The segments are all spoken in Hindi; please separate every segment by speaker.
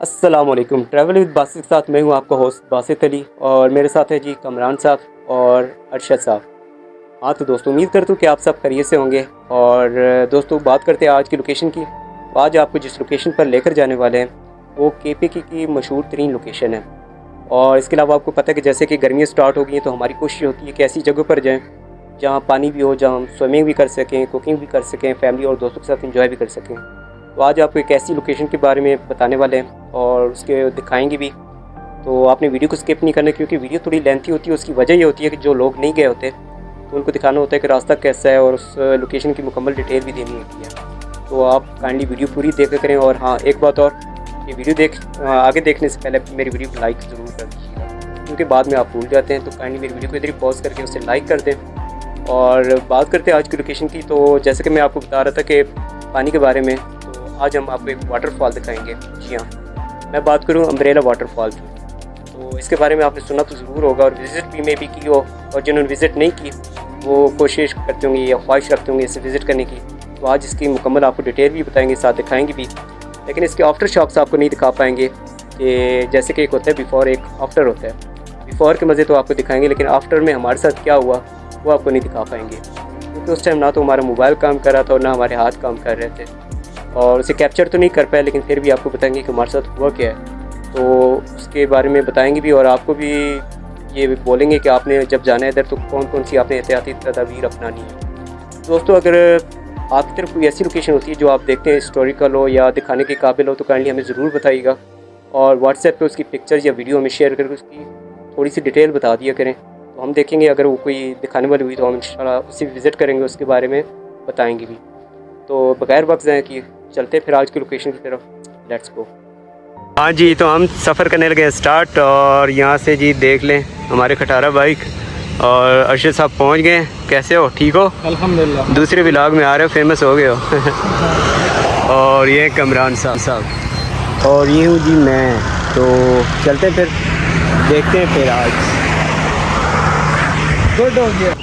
Speaker 1: अस्सलाम वालेकुम। ट्रैवल विद बासित के साथ मैं हूं आपका होस्ट बासित अली और मेरे साथ है जी कमरान साहब और अरशद साहब। हाँ तो दोस्तों, उम्मीद करता हूँ कि आप सब खैरियत से होंगे। और दोस्तों, बात करते हैं आज की लोकेशन की। तो आज आपको जिस लोकेशन पर लेकर जाने वाले हैं वो KPK की मशहूर तरीन लोकेशन है। और इसके अलावा आपको पता है कि जैसे कि गर्मियाँ स्टार्ट हो गई हैं तो हमारी कोशिश होती है कि ऐसी जगह पर जाएँ जहाँ पानी भी हो, जहाँ हम स्विमिंग भी कर सकें, कुकिंग भी कर सकें, फैमिली और दोस्तों के साथ एंजॉय भी कर सकें। तो आज आपको एक ऐसी लोकेशन के बारे में बताने वाले हैं और उसके दिखाएंगे भी। तो आपने वीडियो को स्किप नहीं करना, क्योंकि वीडियो थोड़ी लेंथी होती है। उसकी वजह ये होती है कि जो लोग नहीं गए होते तो उनको दिखाना होता है कि रास्ता कैसा है और उस लोकेशन की मुकम्मल डिटेल भी देनी होती है। तो आप काइंडली वीडियो पूरी देखा करें। और हाँ, एक बात और, ये वीडियो आगे देखने से पहले मेरी वीडियो को लाइक ज़रूर कर दीजिएगा, क्योंकि बाद में आप भूल जाते हैं। तो काइंडली मेरी वीडियो को इधर ही पॉज करके उसे लाइक कर दें। और बात करते हैं आज की लोकेशन की। तो जैसे कि मैं आपको बता रहा था कि पानी के बारे में, आज हम आपको एक वाटरफॉल दिखाएंगे। जी हाँ, मैं बात करूँ अम्ब्रेला वाटरफॉल की। तो इसके बारे में आपने सुना तो ज़रूर होगा और विज़िट भी मे भी की हो, और जिन्होंने विज़िट नहीं की वो कोशिश करते होंगे या ख्वाहिश रखते होंगे इसे विज़िट करने की। तो आज इसकी मुकम्मल आपको डिटेल भी बताएंगे, साथ दिखाएंगे भी। लेकिन इसके आफ्टर शॉट्स आपको नहीं दिखा पाएंगे कि जैसे कि एक होता है बिफ़ोर, एक आफ्टर होता है। बिफ़ोर के मज़े तो आपको दिखाएंगे, लेकिन आफ्टर में हमारे साथ क्या हुआ वो आपको नहीं दिखा पाएंगे, क्योंकि उस टाइम ना तो हमारा मोबाइल काम कर रहा था और ना हमारे हाथ काम कर रहे थे, और उसे कैप्चर तो नहीं कर पाए। लेकिन फिर भी आपको बताएंगे कि हमारे साथ हुआ क्या है। तो उसके बारे में बताएंगे भी, और आपको भी ये बोलेंगे कि आपने जब जाना है इधर तो कौन कौन सी आपने एहतियाती तदाबीर अपनानी है। दोस्तों, अगर आपकी तरफ कोई ऐसी लोकेशन होती है जो आप देखते हैं हिस्टोरिकल हो या दिखाने के काबिल हो, तो काइंडली हमें ज़रूर बताइएगा। और व्हाट्सएप पे उसकी पिक्चर्स या वीडियो हमें शेयर करके उसकी थोड़ी सी डिटेल बता दिया करें, तो हम देखेंगे। अगर वो कोई दिखाने वाली हुई तो हम इंशाल्लाह उसे विज़िट करेंगे, उसके बारे में बताएँगे भी। तो बगैर वक्त ज़ाया किए चलते फिर आज की लोकेशन की तरफ। Let's go. हाँ जी, तो हम सफ़र करने लगे स्टार्ट, और यहाँ से जी देख लें हमारे खटारा बाइक और अरशद साहब पहुँच गए। कैसे हो? ठीक हो?
Speaker 2: अल्हम्दुलिल्लाह।
Speaker 1: दूसरे व्लॉग में आ रहे हो, फेमस हो गए हो। और ये कमरान साहब और ये हूँ जी मैं। तो चलते फिर देखते हैं फिर आज। गुड हो गया।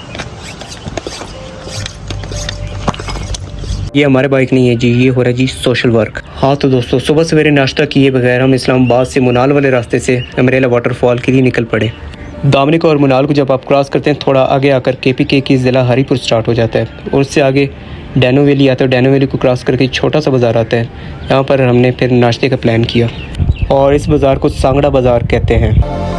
Speaker 1: ये हमारे बाइक नहीं है जी, ये हो रहा है जी सोशल वर्क। हाँ तो दोस्तों, सुबह सवेरे नाश्ता किए बगैर हम इस्लामाबाद से मुनाल वाले रास्ते से अम्ब्रेला वाटरफॉल के लिए निकल पड़े। दामनी को और मुनाल को जब आप क्रॉस करते हैं, थोड़ा आगे आकर KPK की ज़िला हरीपुर स्टार्ट हो जाता है, और उससे आगे डैनो वैली आता है। डैनो वैली को क्रॉस करके छोटा सा बाज़ार आता है। यहाँ पर हमने फिर नाश्ते का प्लान किया, और इस बाज़ार को सांगड़ा बाज़ार कहते हैं।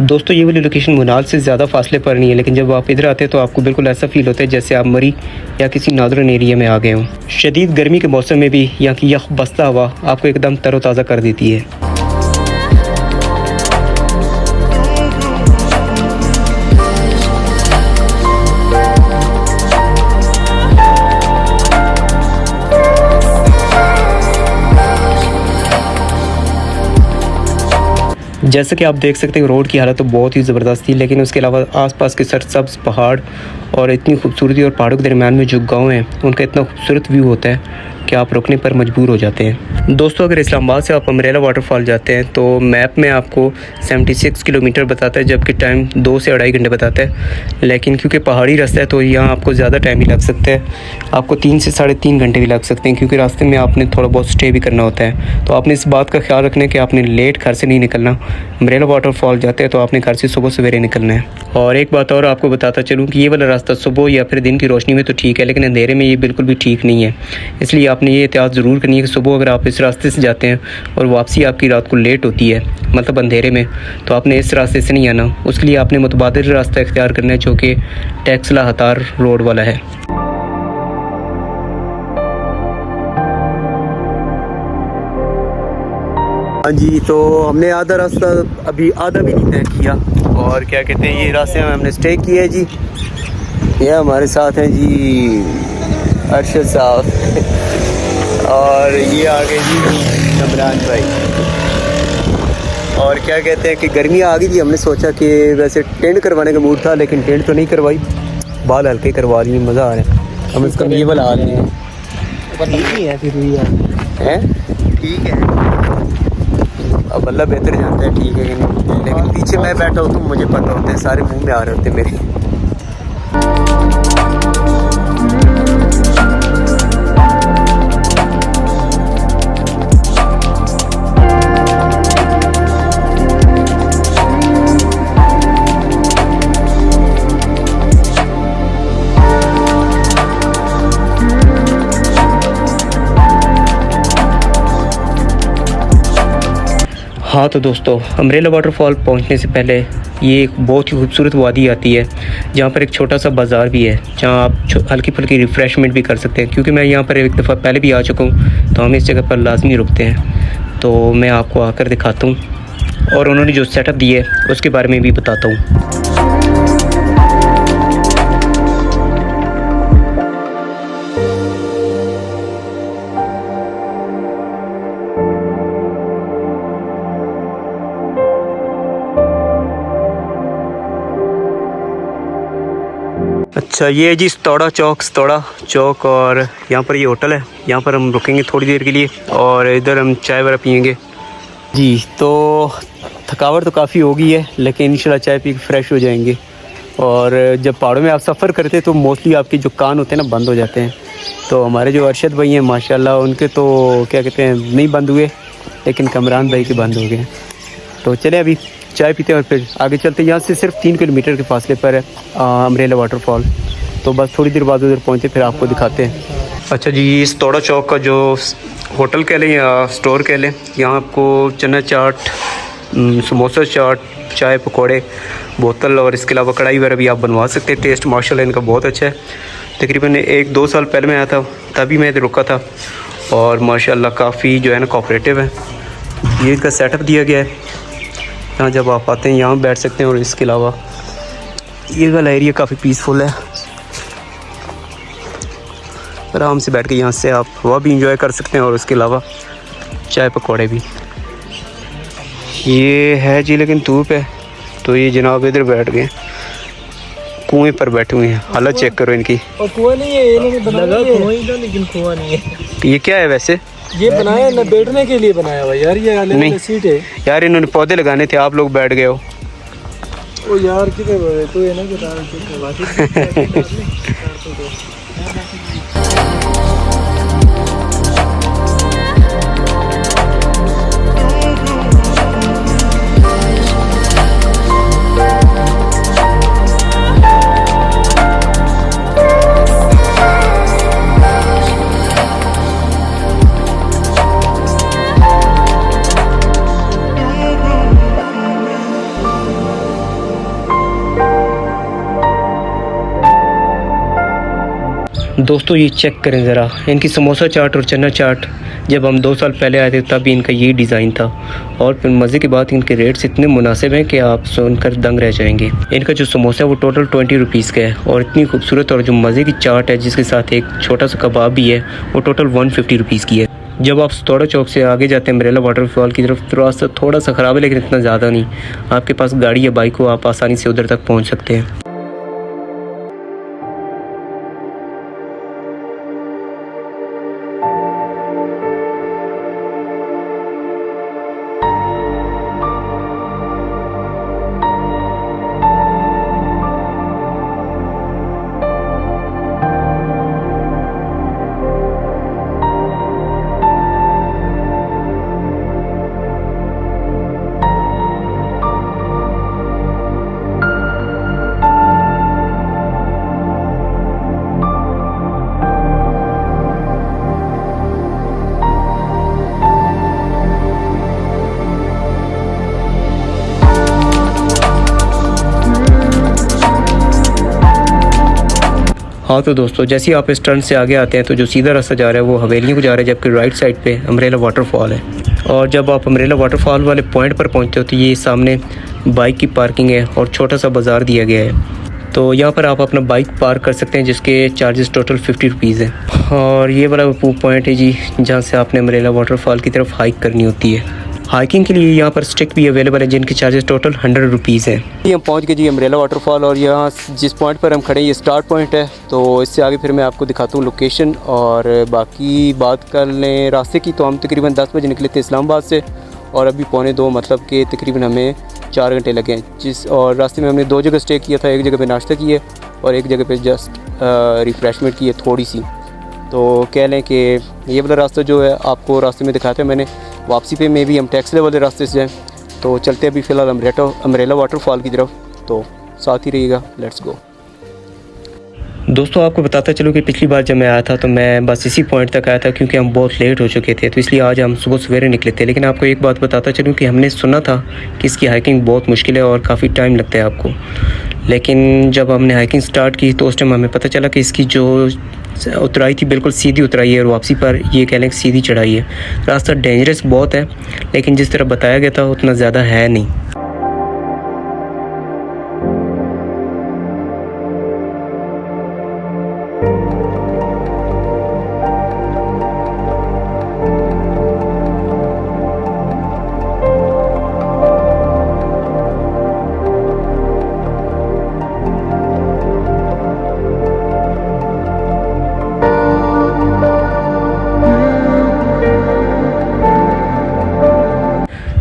Speaker 1: दोस्तों, ये वाली लोकेशन मुनाल से ज़्यादा फासले पर नहीं है, लेकिन जब आप इधर आते हैं तो आपको बिल्कुल ऐसा फील होता है जैसे आप मरी या किसी नॉर्दर्न एरिया में आ गए हों। शदीद गर्मी के मौसम में भी यहाँ की यख बस्ता हवा आपको एकदम तरोताज़ा कर देती है। जैसे कि आप देख सकते हैं, रोड की हालत तो बहुत ही ज़बरदस्त थी, लेकिन उसके अलावा आसपास के सरसब्ज़ पहाड़ और इतनी खूबसूरती, और पहाड़ों के दरमियान में जो गांव हैं उनका इतना खूबसूरत व्यू होता है कि आप रुकने पर मजबूर हो जाते हैं। दोस्तों, अगर इस्लामाबाद से आप अम्ब्रेला वाटरफॉल जाते हैं तो मैप में आपको 76 किलोमीटर बताता है, जबकि टाइम 2 से 2.5 घंटे बताता है। लेकिन क्योंकि पहाड़ी रास्ता है तो यहाँ आपको ज़्यादा टाइम ही लग सकता है। आपको 3 से 3.5 घंटे भी लग सकते हैं, क्योंकि रास्ते में आपने थोड़ा बहुत स्टे भी करना होता है। तो आपने इस बात का ख्याल रखना है कि आपने लेट घर से नहीं निकलना। अम्ब्रेला वाटरफॉल जाते हैं तो आपने घर से सुबह सवेरे निकलना है। और एक बात और आपको बताता चलूँ कि ये वाला रास्ता सुबह या फिर दिन की रोशनी में तो ठीक है, लेकिन अंधेरे में ये बिल्कुल भी ठीक नहीं है। इसलिए आपने ये एहतियात ज़रूर करनी है कि सुबह अगर आप इस रास्ते से जाते हैं और वापसी आपकी रात को लेट होती है, मतलब अंधेरे में, तो आपने इस रास्ते से नहीं आना। उसके लिए आपने मुतबादिल रास्ता इख्तियार करना है, जो कि टैक्सला हतार रोड वाला है। हाँ जी, तो हमने आधा रास्ता अभी आधा भी नहीं तय किया, और क्या कहते हैं, ये रास्ते में हमने स्टे किया है जी। ये हमारे साथ हैं जी अरशद साहब और ये आ गए जी कमरान भाई। और क्या कहते हैं कि गर्मी आ गई थी, हमने सोचा कि वैसे टेंट करवाने का मूड था, लेकिन टेंट तो नहीं करवाई, बाल हल्के करवा लिए, मज़ा आ रहा है। कम से कम ये वाला हाल नहीं है, ठीक है फिर भी है, ठीक है। अब अल्लाह बेहतर जानता है ठीक है कि नहीं, लेकिन पीछे मैं बैठा हूँ तो मुझे पता होता है, सारे मुंह में आ रहे होते मेरे। हाँ तो दोस्तों, अम्ब्रेला वाटरफॉल पहुंचने से पहले ये एक बहुत ही खूबसूरत वादी आती है, जहाँ पर एक छोटा सा बाज़ार भी है, जहाँ आप हल्की फुल्की रिफ़्रेशमेंट भी कर सकते हैं। क्योंकि मैं यहाँ पर एक दफ़ा पहले भी आ चुका हूँ, तो हम इस जगह पर लाजमी रुकते हैं। तो मैं आपको आकर दिखाता हूँ और उन्होंने जो सेटअप दिया है उसके बारे में भी बताता हूँ। अच्छा, ये जी सतौड़ा चौक और यहाँ पर ये होटल है, यहाँ पर हम रुकेंगे थोड़ी देर के लिए और इधर हम चाय वगैरह पियेंगे जी। तो थकावट तो काफ़ी हो गई है, लेकिन इंशाल्लाह चाय पी के फ्रेश हो जाएंगे। और जब पहाड़ों में आप सफ़र करते हैं तो मोस्टली आपके जो कान होते हैं ना बंद हो जाते हैं। तो हमारे जो अरशद भाई हैं माशाल्लाह, उनके तो क्या कहते हैं नहीं बंद हुए, लेकिन कमरान भाई के बंद हो गए। तो चले अभी चाय पीते हैं और फिर आगे चलते हैं। यहाँ से सिर्फ 3 किलोमीटर के फासले पर है अम्ब्रेला वाटरफॉल। तो बस थोड़ी देर बाद उधर पहुँचे, फिर आपको दिखाते हैं। अच्छा जी, इस तोड़ा चौक का जो होटल कह लें या स्टोर कह लें, यहाँ आपको चना चाट, समोसा चाट, चाय पकौड़े, बोतल और इसके अलावा कढ़ाई वगैरह भी आप बनवा सकते हैं। टेस्ट माशाल्लाह इनका बहुत अच्छा है। तकरीबन 1-2 साल पहले मैं आया था, तभी मैं इधर रुका था और माशाल्लाह काफ़ी जो है ना कोऑपरेटिव है। ये इनका सेटअप दिया गया है, यहाँ जब आप आते हैं यहाँ बैठ सकते हैं। और इसके अलावा ये वाला एरिया काफ़ी पीसफुल है, आराम से बैठ के यहाँ से आप हवा भी इंजॉय कर सकते हैं और उसके अलावा चाय पकौड़े भी। ये है जी, लेकिन धूप है तो ये जनाब इधर बैठ गए, कुएं पर बैठे हुए हैं। हालत चेक करो इनकी।
Speaker 2: और कुआं नहीं है, ये बनाया कुआं ही था, लेकिन कुआं नहीं है।
Speaker 1: ये क्या है वैसे?
Speaker 2: ये बनाया ना बैठने के लिए बनाया हुआ यार, ये अलग सीट है
Speaker 1: यार। इन्होंने पौधे लगाने थे, आप लोग बैठ गए हो।
Speaker 2: ओ यार किधर तो ये ना बता
Speaker 1: दोस्तों ये चेक करें ज़रा, इनकी समोसा चाट और चना चाट जब हम 2 साल पहले आए थे तब इनका यही डिज़ाइन था। और फिर मज़े की बात, इनके रेट्स इतने मुनासिब हैं कि आप सुनकर दंग रह जाएंगे। इनका जो समोसा है वो टोटल 20 रुपीज़ का है और इतनी खूबसूरत और जो मज़े की चाट है जिसके साथ एक छोटा सा कबाब भी है वो टोटल 150 रुपीज़ की है। जब आप सतौड़ा चौक से आगे जाते हैं अम्ब्रेला वाटरफॉल की तरफ, तो रास्ता थोड़ा सा ख़राब है लेकिन इतना ज़्यादा नहीं। आपके पास गाड़ी या बाइक हो, आप आसानी से उधर तक पहुँच सकते हैं। हाँ तो दोस्तों, जैसे ही आप इस टर्न से आगे आते हैं तो जो सीधा रास्ता जा रहा है वो हवेलियों को जा रहा है, जबकि राइट साइड पे अम्ब्रेला वाटरफॉल है। और जब आप अम्ब्रेला वाटरफॉल वाले पॉइंट पर पहुंचते हो तो ये सामने बाइक की पार्किंग है और छोटा सा बाज़ार दिया गया है। तो यहाँ पर आप अपना बाइक पार्क कर सकते हैं, जिसके चार्जेस टोटल 50 रुपीज़ है। और ये वाला वो पॉइंट है जी, जहाँ से आपने अम्ब्रेला वाटरफॉल की तरफ हाइक करनी होती है। हाइकिंग के लिए यहाँ पर स्टिक भी अवेलेबल है, जिनके चार्जेस टोटल 100 रुपीज़ हैं। ये हम पहुँच गए जी अम्ब्रेला वाटरफॉल, और यहाँ जिस पॉइंट पर हम खड़े हैं ये स्टार्ट पॉइंट है। तो इससे आगे फिर मैं आपको दिखाता हूँ लोकेशन, और बाकी बात कर लें रास्ते की, तो हम तकरीबन 10 बजे निकले थे इस्लामाबाद से, और अभी 1:45, मतलब कि तकरीबन हमें 4 घंटे लगे हैं। और रास्ते में हमने 2 जगह स्टे किया था, एक जगह पे नाश्ता किए और एक जगह पे जस्ट रिफ़्रेशमेंट की है थोड़ी सी। तो कह लें कि ये वाला रास्ता जो है आपको रास्ते में दिखाया था मैंने, वापसी पे में भी हम टैक्सले वाले रास्ते से जाएँ। तो चलते अभी फ़िलहाल अम्ब्रेला वाटरफॉल की तरफ, तो साथ ही रहिएगा, लेट्स गो। दोस्तों आपको बताता चलूँ कि पिछली बार जब मैं आया था तो मैं बस इसी पॉइंट तक आया था, क्योंकि हम बहुत लेट हो चुके थे, तो इसलिए आज हम सुबह सवेरे निकले थे। लेकिन आपको एक बात बताता चलूँ कि हमने सुना था कि इसकी हाइकिंग बहुत मुश्किल है और काफ़ी टाइम लगता है आपको। लेकिन जब हमने हाइकिंग स्टार्ट की तो उस टाइम हमें पता चला कि इसकी जो उतराई थी बिल्कुल सीधी उतराई है, और वापसी पर ये कह लें कि सीधी चढ़ाई है। रास्ता डेंजरस बहुत है, लेकिन जिस तरह बताया गया था उतना ज़्यादा है नहीं।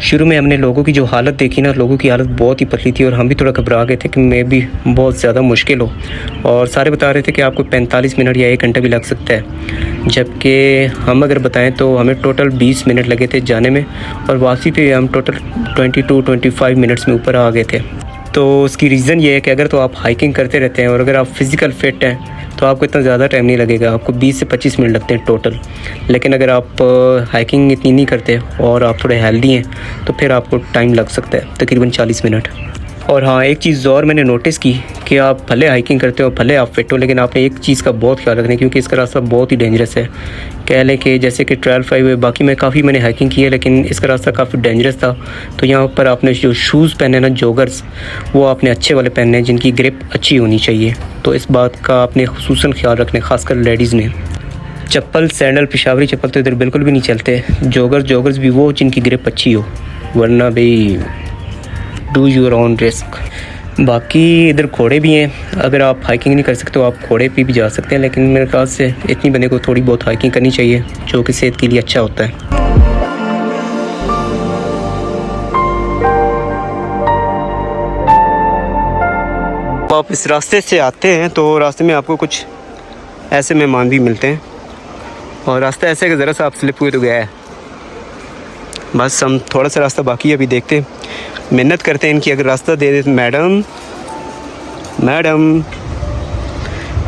Speaker 1: शुरू में हमने लोगों की जो हालत देखी ना, लोगों की हालत बहुत ही पतली थी, और हम भी थोड़ा घबरा गए थे कि मे भी बहुत ज़्यादा मुश्किल हो। और सारे बता रहे थे कि आपको 45 मिनट या 1 घंटा भी लग सकता है, जबकि हम अगर बताएं तो हमें टोटल 20 मिनट लगे थे जाने में, और वापसी पे हम टोटल 22-25 मिनट्स में ऊपर आ गए थे। तो उसकी रीज़न ये है कि अगर तो आप हाइकिंग करते रहते हैं और अगर आप फिज़िकल फ़िट हैं तो आपको इतना ज़्यादा टाइम नहीं लगेगा, आपको 20 से 25 मिनट लगते हैं टोटल। लेकिन अगर आप हाइकिंग इतनी नहीं करते और आप थोड़े हेल्दी हैं तो फिर आपको टाइम लग सकता है तकरीबन 40 मिनट। और हाँ, एक चीज़ और मैंने नोटिस की कि आप भले हाइकिंग करते हो, भले आप फिट हो, लेकिन आपने एक चीज़ का बहुत ख्याल रखना है, क्योंकि इसका रास्ता बहुत ही डेंजरस है। कह लें कि जैसे कि ट्रायल 5 है, बाकी मैंने हाइकिंग की है, लेकिन इसका रास्ता काफ़ी डेंजरस था। तो यहाँ पर आपने जो शूज़ पहने ना, जॉगर्स, वो आपने अच्छे वाले पहनने हैं, जिनकी ग्रिप अच्छी होनी चाहिए। तो इस बात का आपने खुसूसन ख्याल रखना, खासकर लेडीज़ ने। चप्पल, सैंडल, पेशावरी चप्पल तो इधर बिल्कुल भी नहीं चलते। जॉगर्स भी वो जिनकी ग्रिप अच्छी हो, वरना भाई डू योर ओन रिस्क। बाकी इधर घोड़े भी हैं, अगर आप हाइकिंग नहीं कर सकते तो आप घोड़े पे भी जा सकते हैं, लेकिन मेरे ख्याल से इतनी बंदे को थोड़ी बहुत हाइकिंग करनी चाहिए, जो कि सेहत के लिए अच्छा होता है। आप इस रास्ते से आते हैं तो रास्ते में आपको कुछ ऐसे मेहमान भी मिलते हैं, और रास्ता ऐसे कि ज़रा सा आप स्लिप हुए तो गया है। बस हम थोड़ा सा रास्ता बाकी है, अभी देखते हैं, मेहनत करते हैं इनकी। अगर रास्ता दे दे। मैडम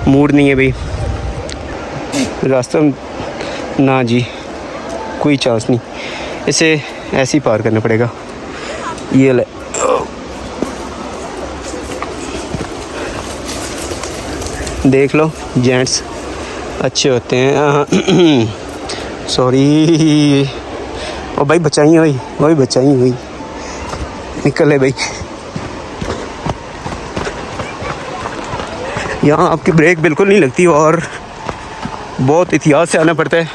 Speaker 1: मूड नहीं है भाई, रास्ता ना जी, कोई चांस नहीं, इसे ऐसे ही पार करना पड़ेगा। ये ले, देख लो जेंट्स अच्छे होते हैं। सॉरी, ओ भाई बचाई हुई निकल है भाई। यहाँ आपकी ब्रेक बिल्कुल नहीं लगती और बहुत एहतियात से आना पड़ता है।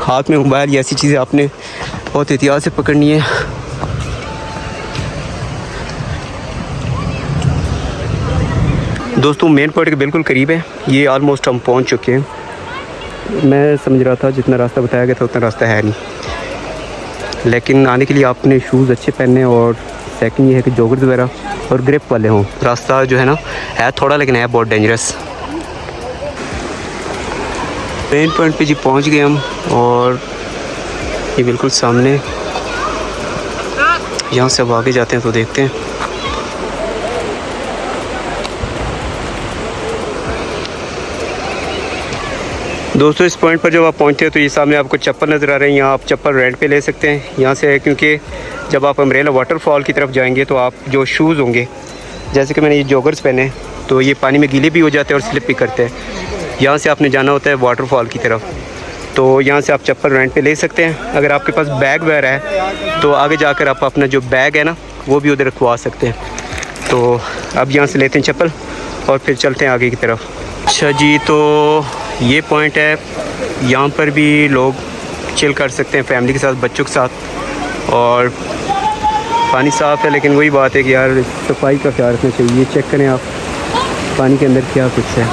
Speaker 1: हाथ में मोबाइल या ऐसी चीज़ें आपने बहुत एहतियात से पकड़नी है। दोस्तों मेन पॉइंट के बिल्कुल करीब है, ये ऑलमोस्ट हम पहुँच चुके हैं। मैं समझ रहा था जितना रास्ता बताया गया था उतना रास्ता है नहीं, लेकिन आने के लिए आपने शूज़ अच्छे पहनने, और सेकंड ये है कि जॉगर्स वगैरह और ग्रिप वाले हों। रास्ता जो है ना है थोड़ा, लेकिन है बहुत डेंजरस। मेन पॉइंट पे जी पहुंच गए हम, और ये बिल्कुल सामने, यहाँ से अब आगे जाते हैं तो देखते हैं। दोस्तों इस पॉइंट पर जब आप पहुंचते हैं तो ये सामने आपको चप्पल नज़र आ रहे हैं, यहाँ आप चप्पल रेंट पे ले सकते हैं यहाँ से, क्योंकि जब आप अम्ब्रेला वाटरफॉल की तरफ जाएंगे तो आप जो शूज़ होंगे, जैसे कि मैंने ये जॉगर्स पहने, तो ये पानी में गीले भी हो जाते हैं और स्लिप भी करते हैं। यहाँ से आपने जाना होता है वाटरफॉल की तरफ, तो यहाँ से आप चप्पल रेंट पे ले सकते हैं। अगर आपके पास बैग वगैरह है तो आगे जाकर आप अपना जो बैग है ना वो भी उधर रखवा सकते हैं। तो अब यहाँ से लेते हैं चप्पल और फिर चलते हैं आगे की तरफ। अच्छा जी, तो ये पॉइंट है, यहाँ पर भी लोग चिल कर सकते हैं फैमिली के साथ, बच्चों के साथ, और पानी साफ़ है। लेकिन वही बात है कि यार सफाई का ख्याल रखना चाहिए। चेक करें आप पानी के अंदर क्या कुछ है।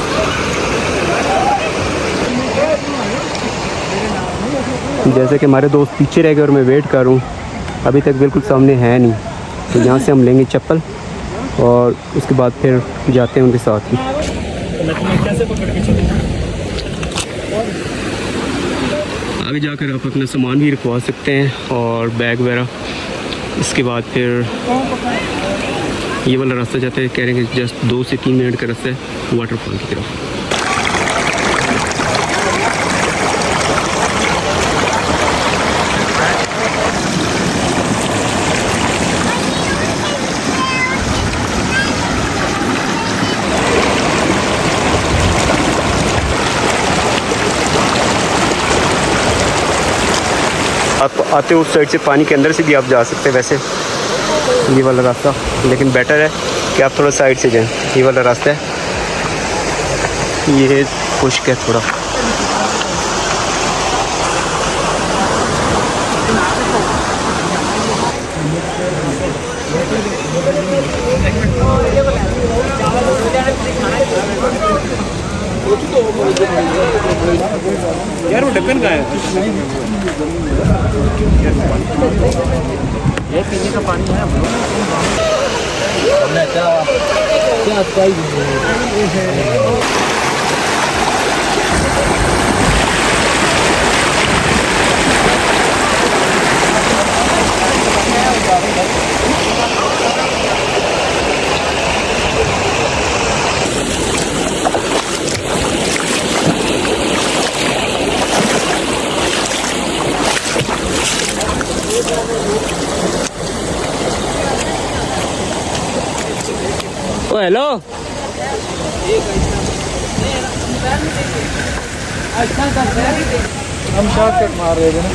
Speaker 1: जैसे कि हमारे दोस्त पीछे रह गए और मैं वेट कर रहा हूँ, अभी तक बिल्कुल सामने है नहीं। तो यहाँ से हम लेंगे चप्पल और उसके बाद फिर जाते हैं उनके साथ ही। आगे जाकर आप अपना सामान भी रखवा सकते हैं और बैग वगैरह। इसके बाद फिर ये वाला रास्ता जाता है, कह रहे हैं कि जस्ट 2 से 3 मिनट का रास्ता है वाटरफॉल की तरफ। आप आते हो उस साइड से, पानी के अंदर से भी आप जा सकते हैं वैसे, ये वाला रास्ता। लेकिन बेटर है कि आप थोड़ा साइड से जाएं। ये वाला रास्ता है, ये खुश्क है थोड़ा।
Speaker 2: यार वो ढक्कन का है ये पीने का पानी है।
Speaker 1: ओ हेलो,
Speaker 2: हम शॉर्टकट मार रहे थे ना।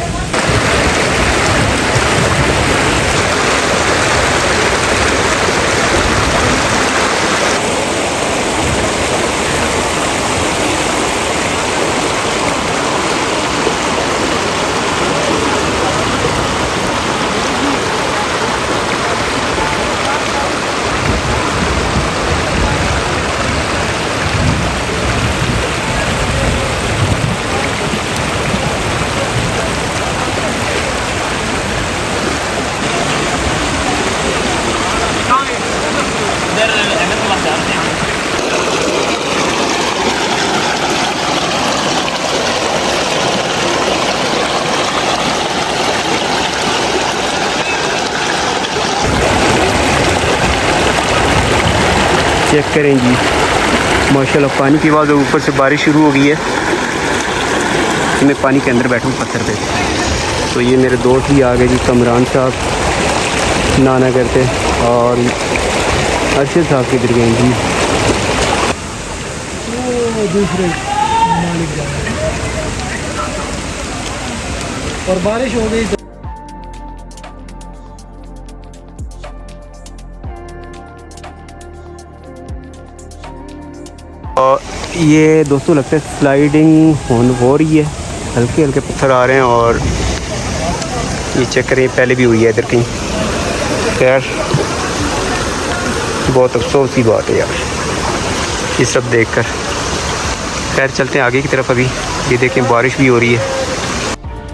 Speaker 1: चेक करें जी, माशाल्लाह पानी की आवाज़, ऊपर से बारिश शुरू हो गई है। मैं पानी के अंदर बैठूँ पत्थर पे। तो ये मेरे दोस्त भी आ गए जी, कमरान साहब नाना करते और अरशद साहब किधर गए जी।
Speaker 2: दूसरे मालिक जाना और बारिश हो गई।
Speaker 1: और ये दोस्तों लगता है स्लाइडिंग हो रही है, हल्के हल्के पत्थर आ रहे हैं। और ये चेक करें, पहले भी हुई है इधर कहीं। खैर बहुत अफसोस की बात है यार ये सब देखकर। खैर चलते हैं आगे की तरफ। अभी ये देखें बारिश भी हो रही है।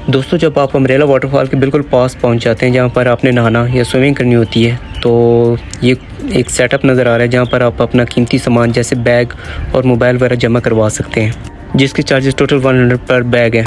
Speaker 1: दोस्तों जब आप अम्ब्रेला वाटरफॉल के बिल्कुल पास पहुंच जाते हैं, जहां पर आपने नहाना या स्विमिंग करनी होती है, तो ये एक सेटअप नज़र आ रहा है जहां पर आप अपना कीमती सामान जैसे बैग और मोबाइल वगैरह जमा करवा सकते हैं, जिसके चार्जेस टोटल 100 पर बैग है।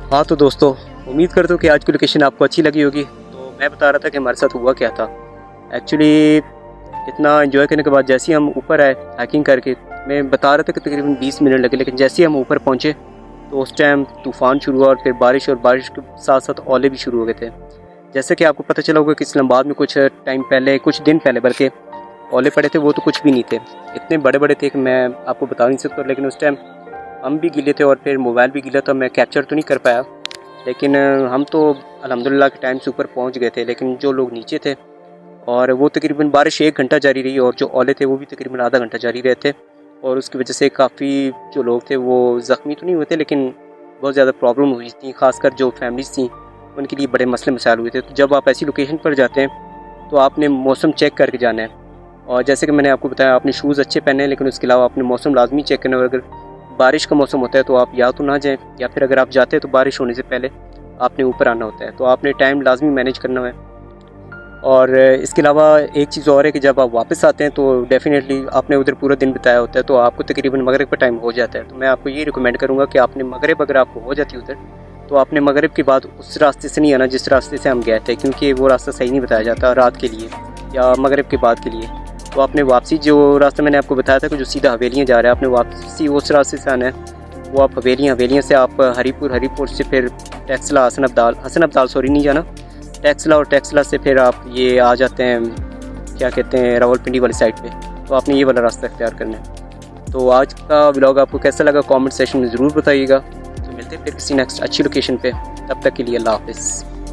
Speaker 1: हाँ तो दोस्तों, उम्मीद करता हूँ कि आज की लोकेशन आपको अच्छी लगी होगी। तो मैं बता रहा था कि हमारे साथ हुआ क्या था। एक्चुअली इतना एंजॉय करने के बाद जैसे ही हम ऊपर आए हाइकिंग करके, मैं बता रहा था कि तकरीबन 20 मिनट लगे, लेकिन जैसे ही हम ऊपर पहुँचे तो उस टाइम तूफ़ान शुरू हुआ और फिर बारिश, और बारिश के साथ साथ ओले भी शुरू हो गए थे। जैसे कि आपको पता चला होगा कि इस्लामाबाद में कुछ टाइम पहले, कुछ दिन पहले बल्कि ओले पड़े थे, वो तो कुछ भी नहीं थे, इतने बड़े बड़े थे कि मैं आपको बता नहीं सकता। लेकिन उस टाइम हम भी गिले थे और फिर मोबाइल भी गिला था, मैं कैप्चर तो नहीं कर पाया। लेकिन हम तो अल्हम्दुलिल्लाह के टाइम से ऊपर पहुंच गए थे। लेकिन जो लोग नीचे थे, और वो तकरीबन बारिश 1 घंटा जारी रही, और जो ओले थे वो भी तकरीबन आधा घंटा जारी रहे थे, और उसकी वजह से काफ़ी जो लोग थे वो ज़ख्मी तो नहीं हुए थे, लेकिन बहुत ज़्यादा प्रॉब्लम हुई थी। ख़ासकर जो फैमिलीज़ थी उनके लिए बड़े मसले मसाइल हुए थे। तो जब आप ऐसी लोकेशन पर जाते हैं तो आपने मौसम चेक करके जाना है, और जैसे कि मैंने आपको बताया, आपने शूज़ अच्छे पहने हैं, लेकिन उसके अलावा आपने मौसम लाजमी चेक करना है। और अगर बारिश का मौसम होता है तो आप या तो ना जाएं, या फिर अगर आप जाते हैं तो बारिश होने से पहले आपने ऊपर आना होता है। तो आपने टाइम लाजमी मैनेज करना है। और इसके अलावा एक चीज़ और है कि जब आप वापस आते हैं तो डेफ़िनेटली आपने उधर पूरा दिन बिताया होता है, तो आपको तकरीबन मगरिब का टाइम हो जाता है। तो मैं आपको ये रिकमेंड करूँगा कि आपने मगरिब, अगर आपको हो जाती है उधर, तो आपने मगरिब के बाद उस रास्ते से नहीं आना जिस रास्ते से हम गए थे, क्योंकि वो रास्ता सही नहीं बताया जाता रात के लिए या मगरिब के बाद के लिए। तो आपने वापसी, जो रास्ता मैंने आपको बताया था कि जो सीधा हवेलियाँ जा रहा है, आपने वापसी उस रास्ते से आना है। वो आप हवेलियाँ से आप हरीपुर से फिर टैक्सला, हसन अब्दाल सॉरी नहीं जाना, टैक्सला, और टैक्सला से फिर आप ये आ जाते हैं, क्या कहते हैं, रावलपिंडी वाली साइड पे। तो आपने ये वाला रास्ता इख्तियार करना है। तो आज का व्लॉग आपको कैसा लगा कमेंट सेक्शन में ज़रूर बताइएगा। तो मिलते हैं फिर किसी नेक्स्ट अच्छी लोकेशन पे, तब तक के लिए अल्लाह हाफ़िज़।